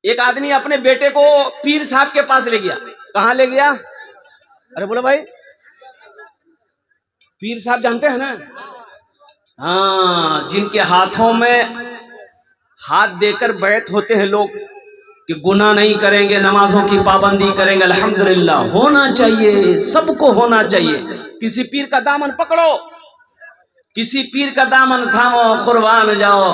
एक आदमी अपने बेटे को पीर साहब के पास ले गया। कहाँ ले गया? अरे बोलो भाई, पीर साहब जानते हैं ना? हाँ, जिनके हाथों में हाथ देकर बैठ होते हैं लोग कि गुनाह नहीं करेंगे, नमाजों की पाबंदी करेंगे। अल्हम्दुलिल्लाह, होना चाहिए, सबको होना चाहिए। किसी पीर का दामन पकड़ो, किसी पीर का दामन थामो, कुर्बान जाओ।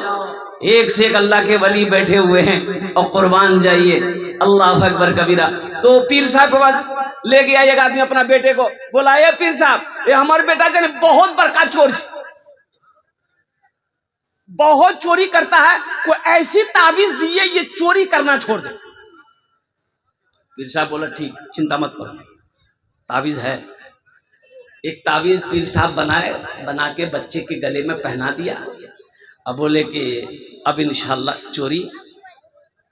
एक से एक अल्लाह के वली बैठे हुए हैं और कुर्बान जाइए। अल्लाह अकबर कबीरा। तो पीर साहब के पास ले गया एक आदमी अपना बेटे को, बोला ये पीर साहब, ये हमारे बेटा जो बहुत बड़का चोर, बहुत चोरी करता है, कोई ऐसी ताबीज दिए ये चोरी करना छोड़ दे। पीर साहब बोला ठीक, चिंता मत करो, ताबीज है। एक ताबीज पीर साहब बना के बच्चे के गले में पहना दिया। अब बोले कि अब इंशाल्लाह चोरी,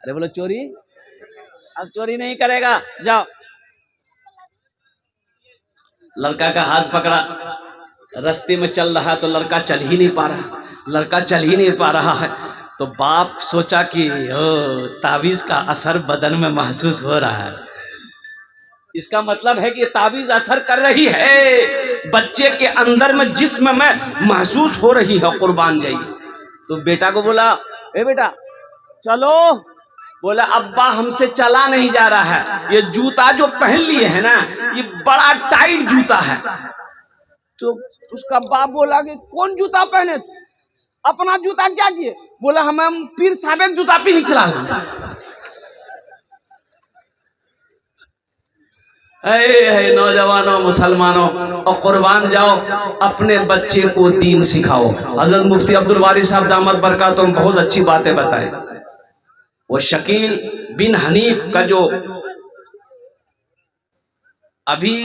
अरे बोलो चोरी, अब चोरी नहीं करेगा, जाओ। लड़का का हाथ पकड़ा, रास्ते में चल रहा तो लड़का चल ही नहीं पा रहा, लड़का चल ही नहीं पा रहा है। तो बाप सोचा कि ताबीज का असर बदन में महसूस हो रहा है, इसका मतलब है कि ताबीज असर कर रही है, बच्चे के अंदर में जिस्म में महसूस हो रही है, कुर्बान जाइए। तो बेटा को बोला, ए बेटा चलो। बोला अब्बा हमसे चला नहीं जा रहा है, ये जूता जो पहन लिए है ना, ये बड़ा टाइट जूता है। तो उसका बाप बोला कि कौन जूता पहने, अपना जूता क्या किए? बोला हम पीर साहब एक जूता पे ही चला लेंगे। नौजवानों, मुसलमानों, और कुर्बान जाओ, अपने बच्चे को दीन सिखाओ। हजरत मुफ्ती अब्दुल वारिस साहब दामद बरकातुहुम बहुत अच्छी बातें बताए। वो शकील बिन हनीफ का जो अभी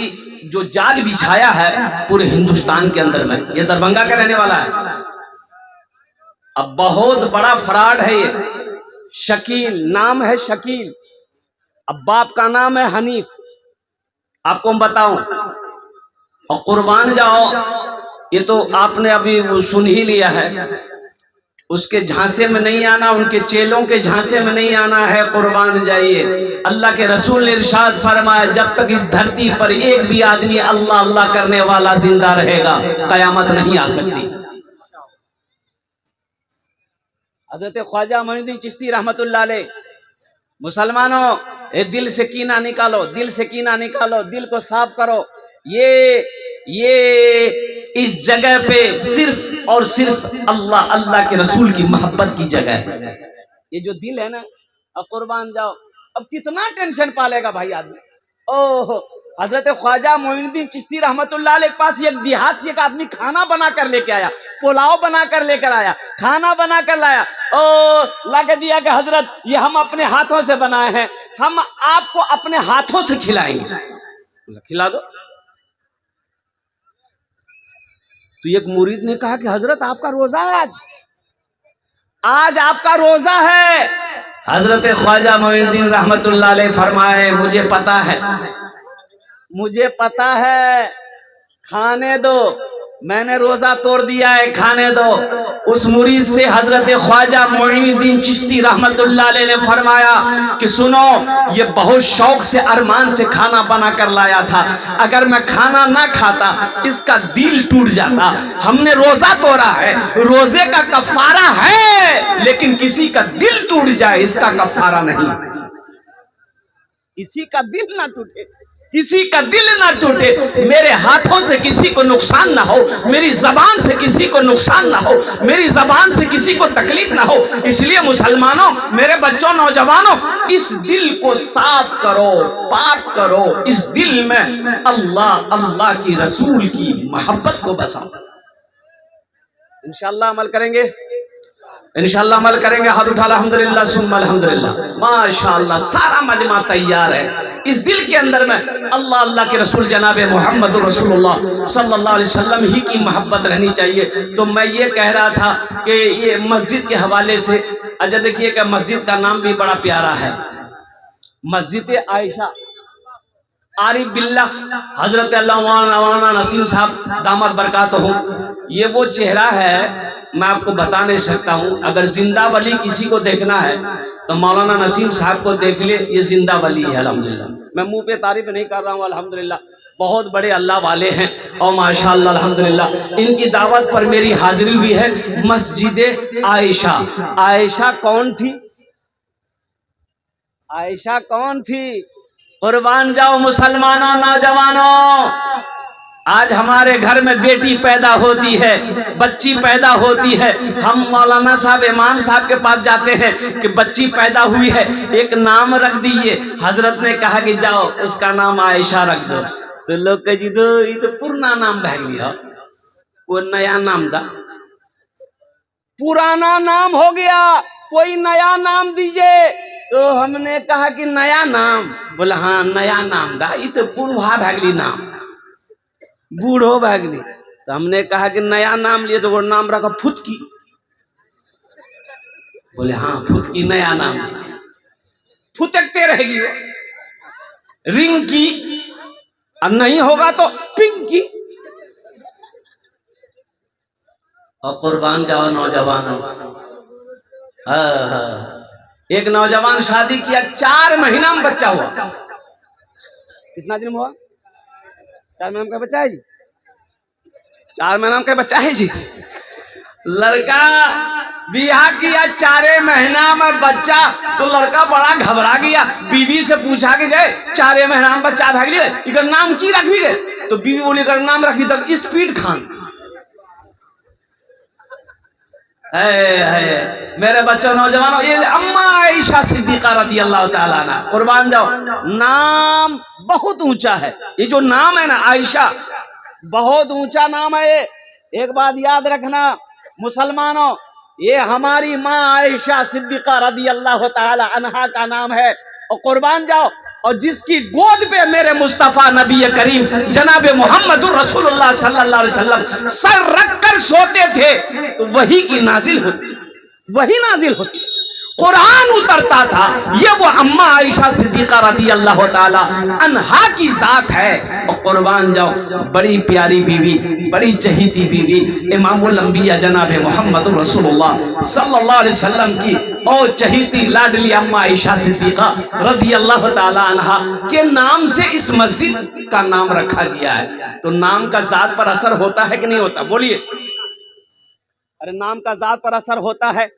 जो जाल बिछाया है पूरे हिंदुस्तान के अंदर में, ये दरभंगा का रहने वाला है। अब बहुत बड़ा फ्रॉड है ये। शकील नाम है, शकील, अब बाप का नाम है हनीफ। आपको मैं बताऊं, और कुर्बान जाओ, ये तो आपने अभी वो सुन ही लिया है। उसके झांसे में नहीं आना, उनके चेलों के झांसे में नहीं आना है, कुर्बान जाइए। अल्लाह के रसूल ने इरशाद फरमाया, जब तक इस धरती पर एक भी आदमी अल्लाह अल्लाह करने वाला जिंदा रहेगा, कयामत नहीं आ सकती। हजरत ख्वाजा मोइनुद्दीन चिश्ती रहमतुल्लाह अलैह, मुसलमानों ए दिल से कीना निकालो, दिल से कीना निकालो, दिल को साफ करो। ये इस जगह पे सिर्फ और सिर्फ अल्लाह अल्लाह के रसूल की मोहब्बत की जगह है। ये जो दिल है ना, अब कुर्बान जाओ, अब कितना टेंशन पालेगा भाई आदमी। ओह, हजरत ख्वाजा मोइनुद्दीन चिश्ती रहमतुल्लाह अलैह के पास एक देहात से एक आदमी खाना बना कर लेके आया, पुलाव बना कर लेकर आया, खाना बना कर लाया। ओ ला के दिया कि हजरत ये हम अपने हाथों से बनाए हैं, हम आपको अपने हाथों से खिलाएंगे। खिला दो। तो एक मुरीद ने कहा कि हजरत आपका रोजा है, आज आपका रोजा है। हजरत ख्वाजा मोइनुद्दीन रहमतुल्लाह अलैह फरमाए, मुझे पता है, मुझे पता है, खाने दो, मैंने रोजा तोड़ दिया है, खाने दो। उस मुरीद से हजरत ख्वाजा मोइनुद्दीन चिश्ती रहमतुल्लाह अलैह ने फरमाया कि सुनो, ये बहुत शौक से अरमान से खाना बना कर लाया था, अगर मैं खाना ना खाता इसका दिल टूट जाता। हमने रोजा तोड़ा है, रोजे का कफारा है, लेकिन किसी का दिल टूट जाए इसका कफारा नहीं। किसी का दिल ना टूटे, किसी का दिल ना टूटे, मेरे हाथों से किसी को नुकसान ना हो, मेरी जबान से किसी को नुकसान ना हो, मेरी जबान से किसी को तकलीफ ना हो। इसलिए मुसलमानों, मेरे बच्चों, नौजवानों, इस दिल को साफ करो, पाक करो, इस दिल में अल्लाह अल्लाह की रसूल की मोहब्बत को बसाओ। इंशाअल्लाह अमल करेंगे, इंशाअल्लाह अमल करेंगे। हाथ उठा अल्हम्दुलिल्लाह सुम्मा अल्हम्दुलिल्लाह, माशाअल्लाह, सारा मजमा तैयार है। इस दिल के अंदर में अल्लाह अल्लाह के रसूल जनाब मोहम्मद रसूलुल्लाह सल्लल्लाहु अलैहि वसल्लम ही की मोहब्बत रहनी चाहिए। तो मैं ये कह रहा था कि ये मस्जिद के हवाले से, अच्छा देखिए कि मस्जिद का नाम भी बड़ा प्यारा है, मस्जिद आयशा। आरिफ बिल्लाह हजरत अल्लामा नसीम साहब दामद बरकातुहुम, ये वो चेहरा है मैं आपको बता नहीं सकता हूँ। अगर जिंदा वली किसी को देखना है तो मौलाना नसीम साहब को देख ले, ये जिंदा वली है अल्हम्दुलिल्लाह। मैं मुंह पे तारीफ नहीं कर रहा हूँ, अल्हम्दुलिल्लाह बहुत बड़े अल्लाह वाले हैं और माशाअल्लाह अल्हम्दुलिल्लाह इनकी दावत पर मेरी हाजिरी हुई है मस्जिद आयशा। आयशा कौन थी? आयशा कौन थी? कुर्बान जाओ मुसलमानों, नौजवानों, आज हमारे घर में बेटी पैदा होती है, बच्ची पैदा होती है, हम मौलाना साहब इमाम साहब के पास जाते हैं कि बच्ची पैदा हुई है, एक नाम रख दिए। हजरत ने कहा कि जाओ उसका नाम आयशा रख दो। तो लोग कह जी दो ये तो पुराना नाम भाग लिया, वो नया नाम था, पुराना नाम हो गया, कोई नया नाम दीजिए। तो हमने कहा कि नया नाम? बोला हाँ नया नाम था, ये तो बूढ़ा भागली नाम, बूढ़ो भागली। तो हमने कहा कि नया नाम लिए, तो वो नाम रखा फुतकी। बोले हाँ फुतकी नया नाम, फुतकते रहेगी वो, रिंकी, और नहीं होगा तो पिंकी। और कुर्बान जाओ नौजवानों, एक नौजवान शादी किया, 4 महीना में बच्चा हुआ। कितना दिन हुआ? 4 महीना का बच्चा है जी, 4 महीना का बच्चा है जी। लड़का बियाह किया, 4 महीना में बच्चा, तो लड़का बड़ा घबरा गया। बीवी से पूछा कि गए 4 महीना में बच्चा भाग लिए, इकर नाम की रखी गए? तो बीवी बोली कर नाम रखी तक स्पीड खान। है मेरे बच्चों नौजवानों, ये अम्मा आयशा सिद्दीका रदी अल्लाह ताला अन्हा, कुर्बान जाओ, नाम बहुत ऊंचा है। ये जो नाम है ना आयशा, बहुत ऊंचा नाम है। एक बात याद रखना मुसलमानों, ये हमारी माँ आयशा सिद्दीका रदी अल्लाह ताला अन्हा का नाम है। और कुर्बान जाओ, और जिसकी गोद पे मेरे मुस्तफा नबी करीम जनाब मोहम्मद रसूलुल्लाह सल्लल्लाहु अलैहि वसल्लम सर रखकर सोते थे, तो वही की नाजिल होती, वही नाजिल होती, कुरान उतरता था। ये वो अम्मा आयशा सिद्दीका रदी अल्लाह ताला अन्हा की जात है। और कुर्बान जाओ, बड़ी प्यारी बीवी, बड़ी चहीती बीवी, इमामुल अंबिया जनाब मोहम्मद रसूलुल्लाह सल्लल्लाहु अलैहि वसल्लम की और चहीती लाडली अम्मा आयशा सिद्दीका रदी अल्लाह ताला अन्हा के नाम से इस मस्जिद का नाम रखा गया है। तो नाम का जात पर असर होता है कि नहीं होता? बोलिए। अरे नाम का जात पर असर होता है,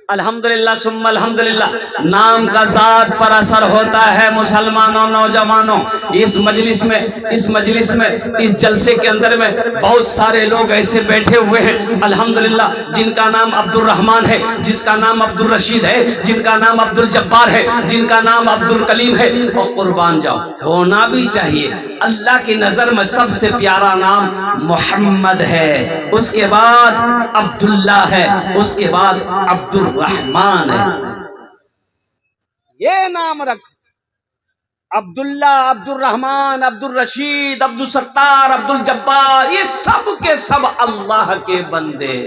अल्हम्दुलिल्लाह सुम्मा अल्हम्दुलिल्लाह, नाम का जात पर असर होता है। मुसलमानों नौजवानों, इस मजलिस में इस जलसे के अंदर में बहुत सारे लोग ऐसे बैठे हुए हैं अल्हम्दुलिल्लाह, जिनका नाम अब्दुल रहमान है, जिसका नाम अब्दुल रशीद है, जिनका नाम अब्दुल जब्बार है, जिनका नाम अब्दुल कलीम है। और कुर्बान जाओ, होना भी चाहिए। अल्लाह की नजर में सबसे प्यारा नाम मोहम्मद है, उसके बाद अब्दुल्ला है, उसके बाद अब्दुल रहमान है। ये नाम रख, अब्दुल्ला, अब्दुल रहमान, अब्दुल रशीद, अब्दुल सत्तार, अब्दुल जब्बार, ये सब के सब अल्लाह के बंदे।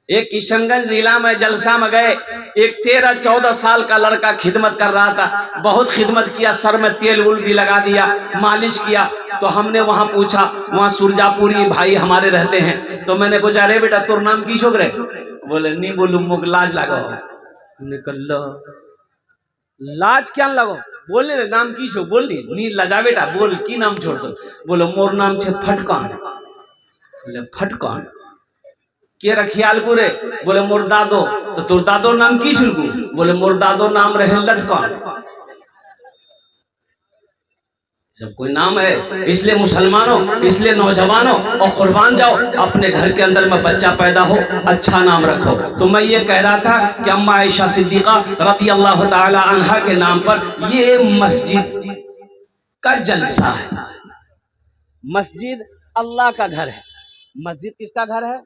एक किशनगंज जिला में जलसा में गए, एक 13-14 साल का लड़का खिदमत कर रहा था, बहुत खिदमत किया, सर में तेल उल भी लगा दिया, मालिश किया। तो हमने वहां पूछा, वहां सुरजापुरी भाई हमारे रहते हैं, तो मैंने पूछा अरे बेटा तोर नाम की छोकरे? बोले नहीं बोलू मुख लाज लगो। निकल लो, लाज क्या लगो? बोले नाम की छो? बोल नी लजा बेटा, बोल की नाम छोड़ दो। बोलो मोर नाम छे फटकान। बोले फटकान के रखियाल को रे? बोले मोर दादो। तो तोर दादो नाम की छुलकू? बोले मोर दादो नाम रहे लटकान। सब कोई नाम है। इसलिए मुसलमानों, इसलिए नौजवानों, और कुर्बान जाओ, अपने घर के अंदर में बच्चा पैदा हो अच्छा नाम रखो। तो मैं ये कह रहा था कि अम्मा आयशा सिद्दीका रज़ी अल्लाह ताला अन्हा के नाम पर ये मस्जिद का जलसा है। मस्जिद अल्लाह का घर है। मस्जिद किसका घर है?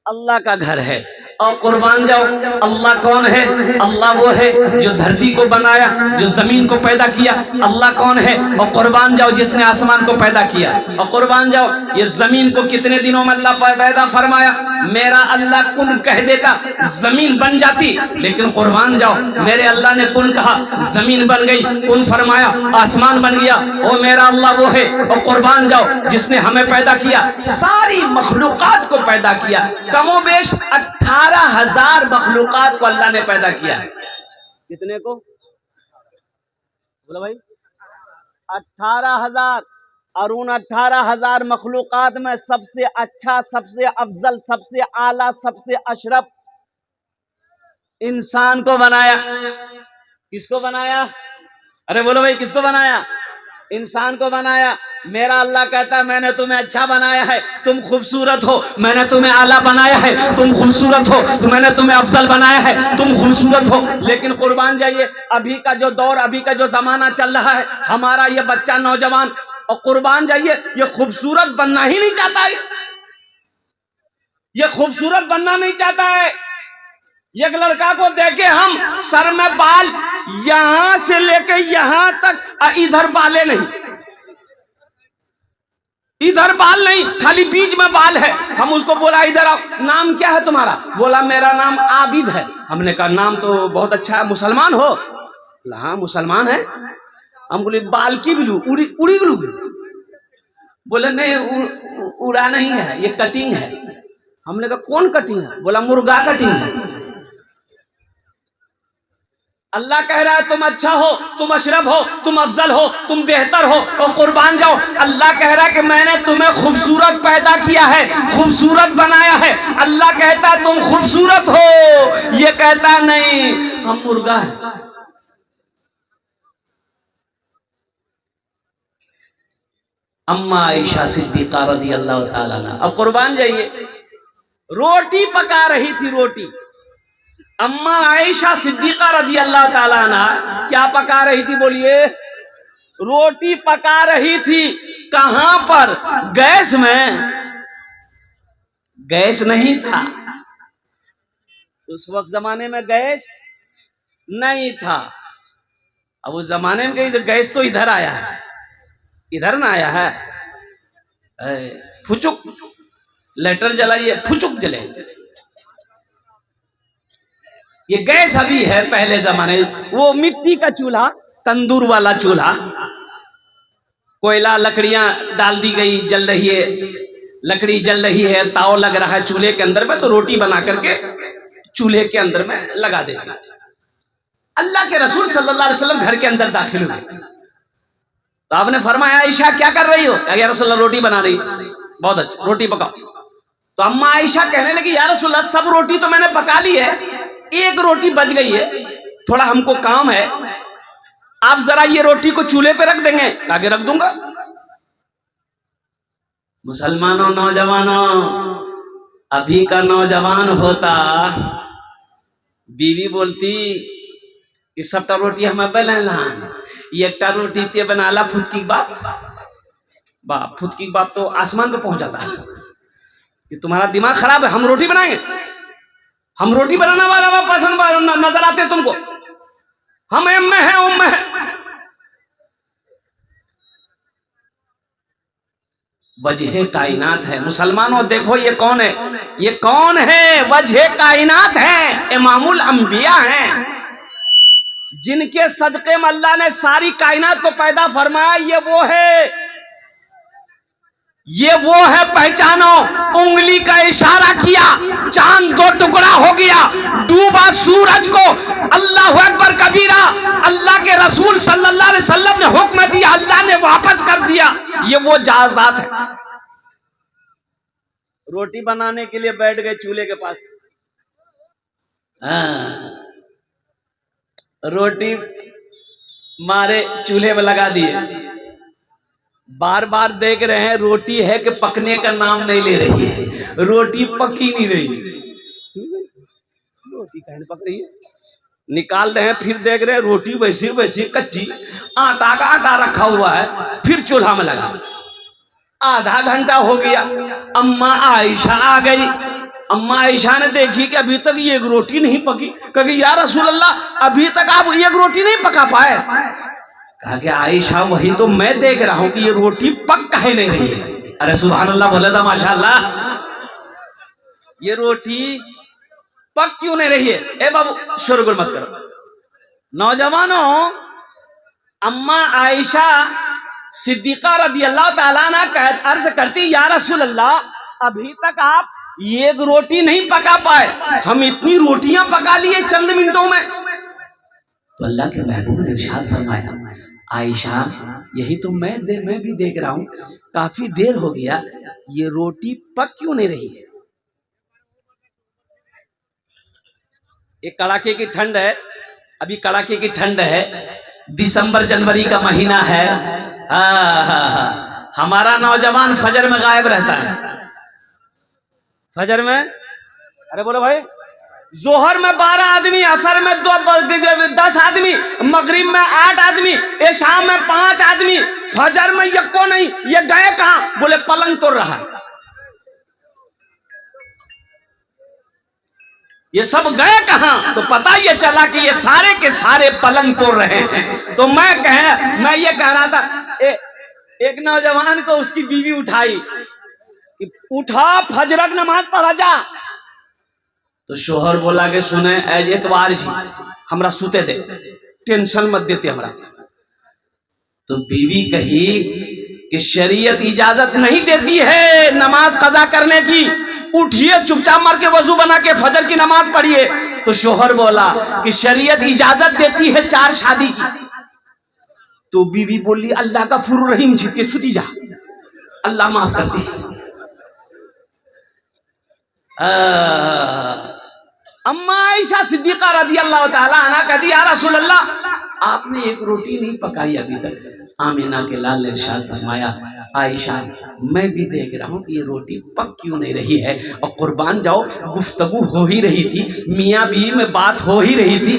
अल्लाह का घर है। और कुर्बान जाओ, अल्लाह कौन है? अल्लाह वो है जो धरती को बनाया, जो जमीन को पैदा किया। अल्लाह कौन है? और कुर्बान जाओ, जिसने आसमान को पैदा किया। और कुर्बान जाओ, ये जमीन को कितने दिनों में अल्लाह पैदा फरमाया? मेरा अल्लाह कुन कह देता जमीन बन जाती, लेकिन कुर्बान जाओ मेरे अल्लाह ने कुन कहा जमीन बन गई, कुन फरमाया आसमान बन गया। ओ मेरा अल्लाह वो है, और कुर्बान जाओ जिसने हमें पैदा किया, सारी मखलूकात को पैदा किया। कमोबेश 18,000 मखलूकात को अल्लाह ने पैदा किया। कितने को बोला भाई? 18,000। और उन 18,000 मखलूकात में सबसे अच्छा, सबसे अफजल, सबसे आला, सबसे अशरफ इंसान को बनाया। किसको बनाया? अरे बोलो भाई, किसको बनाया? इंसान को बनाया। मेरा अल्लाह कहता है मैंने तुम्हें अच्छा बनाया है, तुम खूबसूरत हो, मैंने तुम्हें आला बनाया है, तुम खूबसूरत हो, तो मैंने तुम्हें अफजल बनाया है, तुम खूबसूरत हो। लेकिन कुर्बान जाइए, अभी का जो दौर, अभी का जो जमाना चल रहा है, हमारा ये बच्चा नौजवान, और कुर्बान जाइए ये खूबसूरत बनना ही नहीं चाहता है, ये खूबसूरत बनना नहीं चाहता है। एक लड़का को देखे हम, सर में बाल यहां से लेके यहां तक, इधर बाले नहीं, इधर बाल नहीं, खाली बीच में बाल है। हम उसको बोला इधर आओ, नाम क्या है तुम्हारा? बोला मेरा नाम आबिद है। हमने कहा नाम तो बहुत अच्छा है, मुसलमान हो? हाँ मुसलमान है। हम बोले बाल की बिलू उड़ी गलू? बोले नहीं उड़ा नहीं है, ये कटिंग है। हमने कहा कौन कटिंग है? बोला मुर्गा कटिंग है। अल्लाह कह रहा है तुम अच्छा हो, तुम अशरफ हो, तुम अफजल हो, तुम बेहतर हो, और कुर्बान जाओ। अल्लाह कह रहा है कि मैंने तुम्हें खूबसूरत पैदा किया है, खूबसूरत बनाया है। अल्लाह कहता है तुम खूबसूरत हो, ये कहता नहीं हम मुर्गा है। अम्मा आयशा सिद्दीक़ा रज़ी अल्लाह ताला अन्हा, अब कुर्बान जाइए, रोटी पका रही थी, रोटी। अम्मा आयशा सिद्दीक़ा रज़ी अल्लाह ताला अन्हा क्या पका रही थी? बोलिए। रोटी पका रही थी। कहां पर? गैस में। गैस नहीं था उस वक्त, जमाने में गैस नहीं था। अब उस जमाने में कहीं तो गैस तो इधर आया है, इधर ना आया है। फुचुक लेटर जलाइए, फुचुक जले। ये गैस अभी है, पहले जमाने वो मिट्टी का चूल्हा, तंदूर वाला चूल्हा, कोयला लकड़ियां डाल दी गई, जल रही है, लकड़ी जल रही है, ताव लग रहा है चूल्हे के अंदर में, तो रोटी बना करके चूल्हे के अंदर में लगा देते। अल्लाह के रसूल सल्लल्लाहु अलैहि वसल्लम घर के अंदर दाखिल हुए, तो आपने फरमाया आयशा क्या कर रही हो? या रसूलल्लाह रोटी बना रही। बहुत अच्छा, रोटी पकाओ। तो अम्मा आयशा कहने लगी या रसूलल्लाह सब रोटी तो मैंने पका ली है, एक रोटी बच गई है, थोड़ा हमको काम है, आप जरा ये रोटी को चूल्हे पे रख देंगे? आगे रख दूंगा। मुसलमानों, नौजवानों, अभी का नौजवान होता, बीवी बोलती कि सबटा रोटी हमें बना, एक रोटी ते बनाला फुदकी बाप फुदकी बाप तो आसमान पे पहुंच जाता कि तुम्हारा दिमाग खराब है, हम रोटी बनाएंगे? हम रोटी बनाने वाला पसंद नजर आते तुमको? हम उम्मे हैं, उम्मे हैं। वजह कायनात है। मुसलमानों देखो ये कौन है? ये कौन है? वजह कायनात है, इमामुल अंबिया हैं, जिनके सदक़े में अल्लाह ने सारी कायनात को पैदा फरमाया। ये वो है, पहचानो। उंगली का इशारा किया, चांद दो टुकड़ा हो गया, डूबा सूरज को, अल्लाह अकबर कबीरा, अल्लाह के रसूल सल्लल्लाहु अलैहि वसल्लम ने हुक्म दिया, अल्लाह ने वापस कर दिया। ये वो जाज़ात है। रोटी बनाने के लिए बैठ गए चूल्हे के पास, रोटी मारे चूल्हे में लगा दिए, बार बार देख रहे हैं रोटी है कि पकने का नाम नहीं ले रही है, रोटी पकी नहीं रही, रोटी कहने पक रही है, निकाल रहे हैं, फिर देख रहे हैं रोटी वैसी वैसी कच्ची, आटा का आटा रखा हुआ है, फिर चूल्हा में लगा। आधा घंटा हो गया, अम्मा आयशा आ गई। अम्मा आयशा ने देखी कि अभी तक ये एक रोटी नहीं पकी। कही या रसूल अल्लाह, अभी तक आप एक रोटी नहीं पका पाए? कहा कि आयशा वही तो मैं देख रहा हूं कि ये रोटी पक काहे नहीं रही है। अरे सुभान अल्लाह बोले था, माशाअल्लाह। ये रोटी पक क्यों नहीं रही है? ए बाबू शोरगुल मत करो। नौजवानों, अम्मा आयशा सिद्दीका रदी अल्लाह ताला अन्हा अर्ज करती, या रसूल अल्लाह, अभी तक आप एक रोटी नहीं पका पाए, हम इतनी रोटियां पका लिए चंद मिनटों में। तो अल्लाह के महबूब ने इरशाद फरमाया, आयशा यही तो मैं भी देख रहा हूं, काफी देर हो गया, ये रोटी पक क्यों नहीं रही है? एक कड़ाके की ठंड है, अभी कड़ाके की ठंड है, दिसंबर जनवरी का महीना है। हमारा नौजवान फजर में गायब रहता है। फजर में, अरे बोलो भाई, जोहर में 12 आदमी, असर में 10 आदमी, मगरिब में 8 आदमी, ये शाम में 5 आदमी, फजर में ये को नहीं, ये गए कहां? बोले पलंग तोड़ रहा है। ये सब गए कहां? तो पता ये चला कि ये सारे के सारे पलंग तोड़ रहे हैं। तो मैं ये कह रहा था, एक नौजवान को उसकी बीवी उठाई कि उठा, फजर की नमाज पढ़ा जा। तो शोहर बोला कि सुने एज एतवार जी, हमरा सुते दे, टेंशन मत देते हमरा। तो बीवी कही कि शरीयत इजाजत नहीं देती है नमाज कजा करने की, उठिए चुपचाप मार के वजू बना के फजर की नमाज पढ़िए। तो शोहर बोला कि शरीयत इजाजत देती है 4 शादी की। तो बीवी बोली, अल्लाह का फुर रहीम जीते छुटी जा, अल्लाह माफ कर दी। अम्मा आयशा सिद्दीका रदी अल्लाह ताला अन्हा कहती, या रसूल अल्लाह, आपने एक रोटी नहीं पकाई अभी तक। आमिना के लाल ने इरशाद फरमाया, आयशा मैं भी देख रहा हूँ ये रोटी पक क्यों नहीं रही है। और कुर्बान जाओ, गुफ्तगू हो ही रही थी, मियाँ बीवी में बात हो ही रही थी,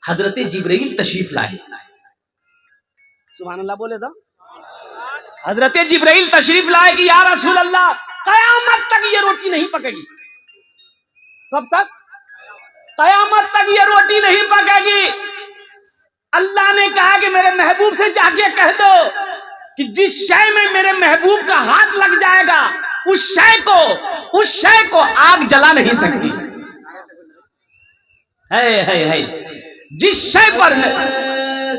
हजरत जिब्राइल तशरीफ लाए। सुभान अल्लाह बोले तो, हजरत जिब्राइल तशरीफ लाए कि या रसूल अल्लाह, कयामत तक ये रोटी नहीं पकेगी। कब तक? कयामत तक ये रोटी नहीं पकेगी। अल्लाह ने कहा कि मेरे महबूब से जाके कह दो कि जिस शय में मेरे महबूब का हाथ लग जाएगा, उस शय को आग जला नहीं सकती। है जिस शय पर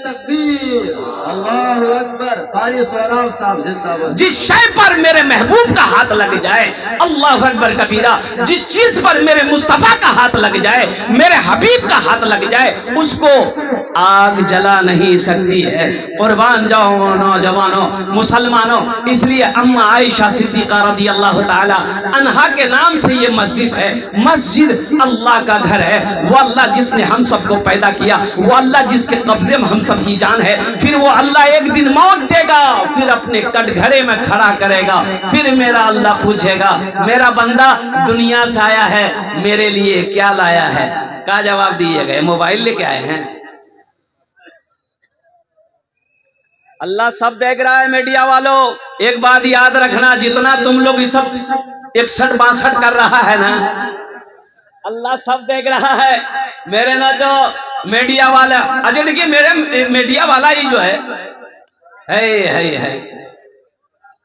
तकबीर, अल्लाहु अकबर, कारी सोहराब साहब जिंदाबाद। जिस शय पर मेरे महबूब का हाथ लग जाए, अल्लाहु अकबर कबीरा, जिस चीज पर मेरे मुस्तफा का हाथ लग जाए, मेरे हबीब का हाथ लग जाए, उसको आग जला नहीं सकती है। कुर्बान जाओ नौजवानों, मुसलमानों, इसलिए अम्मा आयशा सिद्दीका रदी अल्लाह ताला अन्हा के नाम से ये मस्जिद है। मस्जिद अल्लाह का घर है। वो अल्लाह जिसने हम सबको पैदा किया, वो अल्लाह जिसके कब्जे में हम सबकी जान है, फिर वो अल्लाह एक दिन मौत देगा, फिर अपने कटघरे में खड़ा करेगा, फिर मेरा अल्लाह पूछेगा, मेरा बंदा दुनिया से आया है, मेरे लिए क्या लाया है? क्या जवाब दीजिएगा? मोबाइल लेके आए हैं? अल्लाह सब देख रहा है। मीडिया वालों, एक बात याद रखना, जितना तुम लोग इस सब 61-62 कर रहा है ना, अल्लाह सब देख रहा है। मेरे ना जो मीडिया वाला, अच्छा देखिए, मेरे मीडिया वाला ही जो है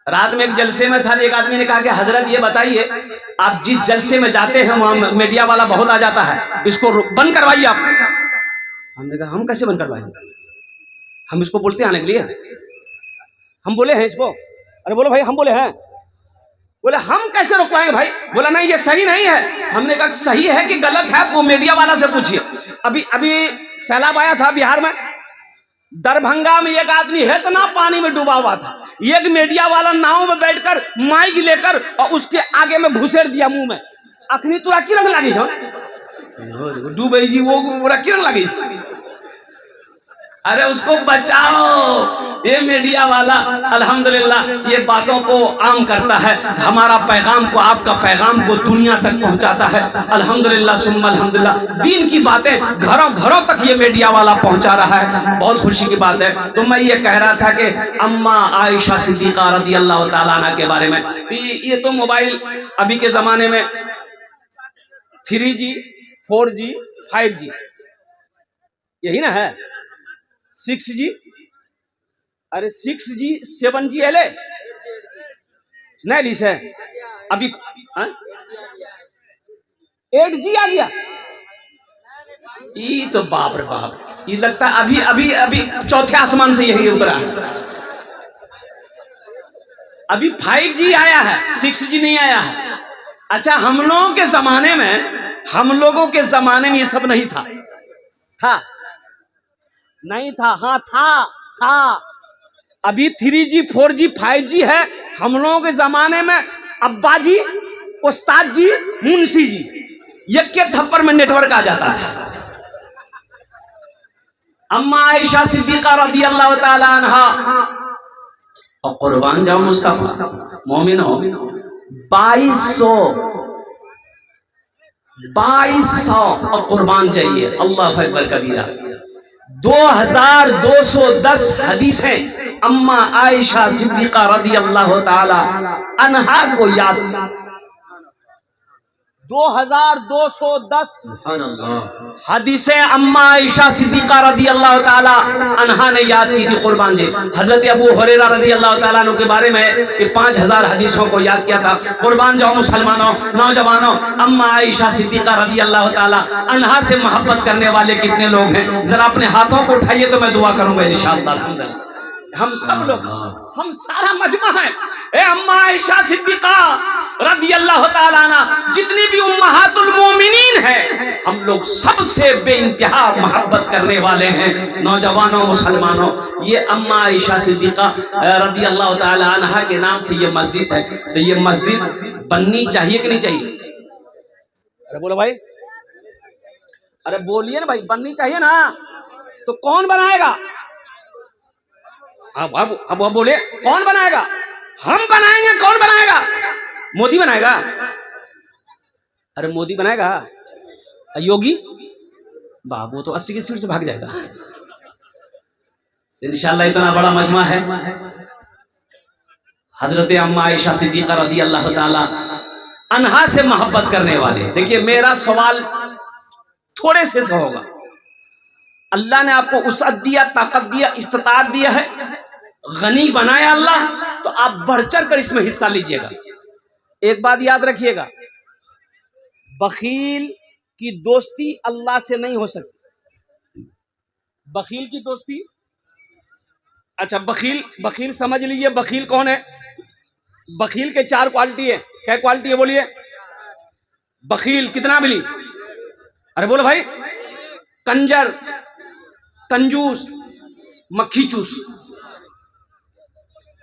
रात में एक जलसे में था, एक आदमी ने कहा कि हजरत ये बताइए, आप जिस जलसे में जाते हैं वहां मीडिया वाला बहुत आ जाता है, इसको बंद करवाइए आप। हमने कहा हम कैसे बंद करवाएंगे, हम इसको बोलते आने के लिए, हम बोले हैं इसको। अरे बोलो भाई, हम बोले हैं। बोले हम कैसे रोकवाएंगे भाई। बोला नहीं, ये सही नहीं है। हमने कहा सही है कि गलत है, वो मीडिया वाला से पूछिए। अभी सैलाब आया था बिहार में, दरभंगा में एक आदमी इतना पानी में डूबा हुआ था, एक मीडिया वाला नाव में बैठकर माइक लेकर और उसके आगे में घुसेड़ दिया मुंह में। अखनी तुरा किरण लगी डूबे जी, वो किरण लगी। अरे उसको बचाओ। ये मीडिया वाला अल्हम्दुलिल्लाह ये बातों को आम करता है, हमारा पैगाम को, आपका पैगाम को दुनिया तक पहुंचाता है। अल्हम्दुलिल्लाह सुम्मा अल्हम्दुलिल्लाह, दीन की बातें घरों घरों तक ये मीडिया वाला पहुंचा रहा है। बहुत खुशी की बात है। तो मैं ये कह रहा था कि अम्मा आयशा सिद्दीका रदी अल्लाह ताला अन्हा के बारे में, ये तो मोबाइल अभी के जमाने में 3G 4G 5G यही ना है, 6G, अरे 6G 7G है ले नहीं लीस है अभी 8G आ गया। ये तो बाप रे बाप, ये लगता है अभी अभी अभी चौथे आसमान से यही उतरा है। अभी 5G आया है, 6G नहीं आया है। अच्छा, हम लोगों के जमाने में ये सब नहीं था। था नहीं था? हाँ था। अभी 3G 4G 5G है। हम लोगों के जमाने में अब्बा जी, उस्ताद जी, मुंशी जी, एक के थप्पड़ में नेटवर्क आ जाता था। अम्मा आयशा सिद्दीका रदी अल्लाह ताला अन्हा, और कुर्बान जाओ मुस्तफा मोमिनो, 2200 और कुर्बान जाइए, अल्लाह अकबर कबीरा, 2210 हदीसें अम्मा आयशा सिद्दीका रदी अल्लाह ताला अन्हा को याद थी। 2210 हदीसें अम्मा आयशा सिद्दीका रदी अल्लाह ताला अन्हा ने याद की थी। कुर्बान जी, हजरत अबू हुरैरा रदी अल्लाह ताला अन्हु के बारे में कि 5000 हदीसों को याद किया था। कुर्बान जाओ मुसलमानों, नौजवानों, अम्मा आयशा सिद्दीका रदी अल्लाह ताला अन्हा से मोहब्बत करने वाले कितने लोग हैं? जरा अपने हाथों को उठाइए तो मैं दुआ करूंगा इंशाअल्लाह। हम सब लोग, हम सारा मजमा है। ए अम्मा आयशा सिद्दीका रदी अल्लाह ताला अन्हा, जितनी भी उम्महातुल मोमिनीन है, हम लोग सबसे बेइंतहा मोहब्बत करने वाले हैं। नौजवानों, मुसलमानों, ये अम्मा आयशा सिद्दीका रदी अल्लाह ताला अन्हा के नाम से ये मस्जिद है। तो ये मस्जिद बननी चाहिए कि नहीं चाहिए? अरे बोलो भाई, अरे बोलिए ना भाई, बननी चाहिए ना? तो कौन बनाएगा? अब बोले, कौन बनाएगा? हम बनाएंगे। कौन बनाएगा? मोदी बनाएगा? अरे मोदी बनाएगा? योगी बाबू तो 80 की स्पीड से भाग जाएगा। इंशाल्लाह इतना बड़ा मजमा है। हजरत अम्मा आयशा सिद्दीका रदी अल्लाह ताला अन्हा से मोहब्बत करने वाले, देखिए मेरा सवाल थोड़े से होगा। अल्लाह ने आपको उसअत दिया, ताकत दिया, इस्तिताअत दिया है, गनी बनाया अल्लाह, तो आप बढ़ चढ़ कर इसमें हिस्सा लीजिएगा। एक बात याद रखिएगा, बखील की दोस्ती अल्लाह से नहीं हो सकती। बखील की दोस्ती, अच्छा बखील समझ लीजिए, बखील कौन है? बखील के 4 क्वालिटी है। क्या क्वालिटी है बोलिए? बखील कितना बिली? अरे बोलो भाई, कंजर, कंजूस, मक्खी चूस,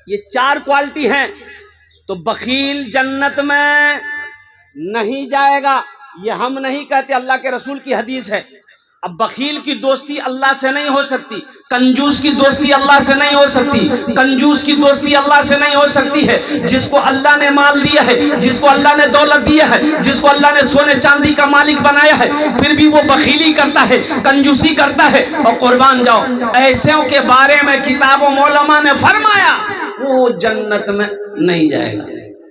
ये 4 क्वालिटी हैं। तो बखील जन्नत में नहीं जाएगा, ये हम नहीं कहते, अल्लाह के रसूल की हदीस है। अब बखील की दोस्ती अल्लाह से नहीं हो सकती, कंजूस की दोस्ती अल्लाह से नहीं हो सकती, कंजूस की दोस्ती अल्लाह से नहीं हो सकती है। जिसको अल्लाह ने माल दिया है, जिसको अल्लाह ने दौलत दिया है, जिसको अल्लाह ने सोने चांदी का मालिक बनाया है, फिर भी वो बखीली करता है, कंजूसी करता है। और कुर्बान जाओ, ऐसे के बारे में किताबों मौलमा ने फरमाया वो जन्नत में नहीं जाएगा।